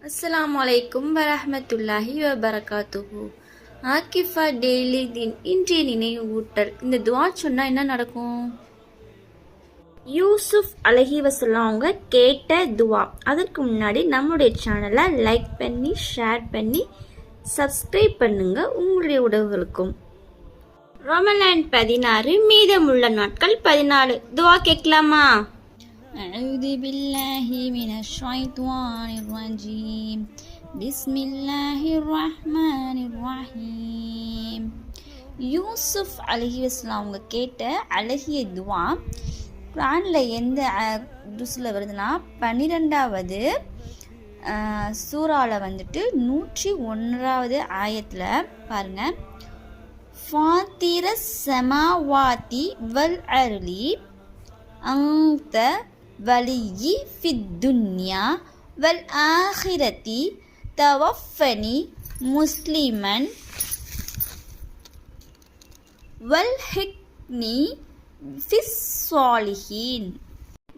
அஸ்ஸலாமு அலைக்கும் வரஹ்மத்துல்லாஹி வபரகாத்துஹு. ஆக்கிஃபா டெய்லி தீன் இன்றைய நினைவூட்டல். இந்த துவா சொன்னால் என்ன நடக்கும்? யூசுப் அலைஹிவஸல்லம் அவங்க கேட்ட துவா. அதற்கு முன்னாடி நம்முடைய சேனலை லைக் பண்ணி ஷேர் பண்ணி சப்ஸ்கிரைப் பண்ணுங்க. உங்களுடைய உறவுகளுக்கும். ரமலான் 16, மீதமுள்ள நாட்கள் 14. துவா கேட்கலாமா? أعوذ بالله من الشيطان الرجيم بسم الله الرحمن الرحيم. யூசுப் அலைஹிவஸல்லம் அவங்க கேட்ட அழகிய துவா குர்ஆனில் எந்த ஜுஸில் வருதுன்னா 12வது சூறாவில் 101வது ஆயத்தில் பாருங்க. ஃபாத்திர ஸமாவாதி வல் அர்லி அன்த வலியி ஃபித்துன்யா வல் ஆஹிரதி தவஃபனி முஸ்லிமன் வல் ஹிக்னி ஃபிஸ் ஸாலிஹீன்.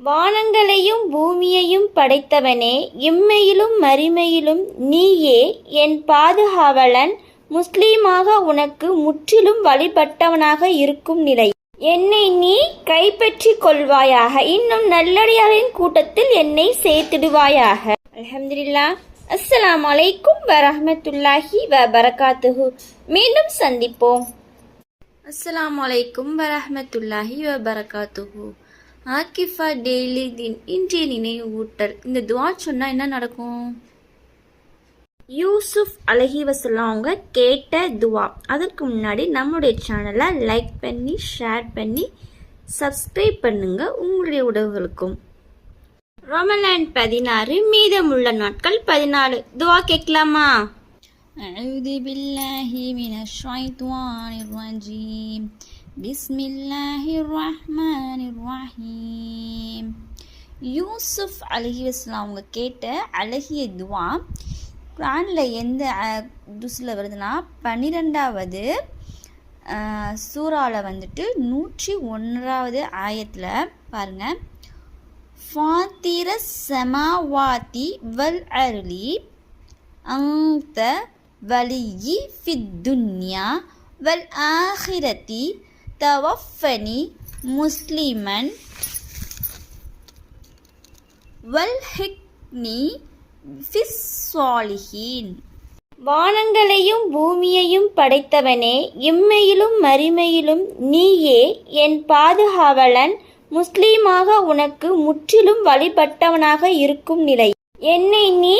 வானங்களையும் பூமியையும் படைத்தவனே, இம்மையிலும் மறுமையிலும் நீயே என் பாதுகாவலன், முஸ்லீமாக உனக்கு முற்றிலும் வழிபட்டவனாக இருக்கும் நிலை என்னை நீ கைப்பற்றிக் கொள்வாயாக. இன்னும் நல்லடியாரின் கூட்டத்தில் என்னை சேர்த்திடுவாயாக. அல்ஹம்துலில்லாஹ். அஸ்ஸலாமு அலைக்கும் வரஹ்மத்துல்லாஹி வபரகாத்துஹு. மீண்டும் சந்திப்போம். அஸ்ஸலாமு அலைக்கும் வரஹ்மத்துல்லாஹி வபரகாத்துஹு. ஆக்கிஃபா டெய்லி தீன் இன்றைய நினைவூட்டல். இந்த துவா சொன்னால் என்ன நடக்கும்? யூசுப் அலைஹிவஸல்லம் அவங்க கேட்ட துவா. அதற்கு முன்னாடி நம்முடைய சேனலை லைக் பண்ணி ஷேர் பண்ணி சப்ஸ்கிரைப் பண்ணுங்க. உங்களுடைய உறவுகளுக்கும். ரமலான் 16, மீதமுள்ள நாட்கள் 14. துவா கேட்கலாமா? أعوذ بالله من الشيطان الرجيم بسم الله الرحمن الرحيم. யூசுப் அலைஹிவஸல்லம் அவங்க கேட்ட அழகிய துவா குர்ஆனில் எந்த ஜுஸில் வருதுன்னா 12வது சூறாவில் 101வது ஆயத்தில் பாருங்க. ஃபாத்திர ஸமாவாதி வல் அர்லி அன்த வலியி ஃபித்துன்யா வல் ஆஹிரதி தவஃபனி முஸ்லிமன் வல் ஹிக்னி ஃபிஸ் ஸாலிஹீன். வானங்களையும் பூமியையும் படைத்தவனே, இம்மையிலும் மறுமையிலும் நீயே என் பாதுகாவலன், முஸ்லீமாக உனக்கு முற்றிலும் வழிபட்டவனாக இருக்கும் நிலை என்னை நீ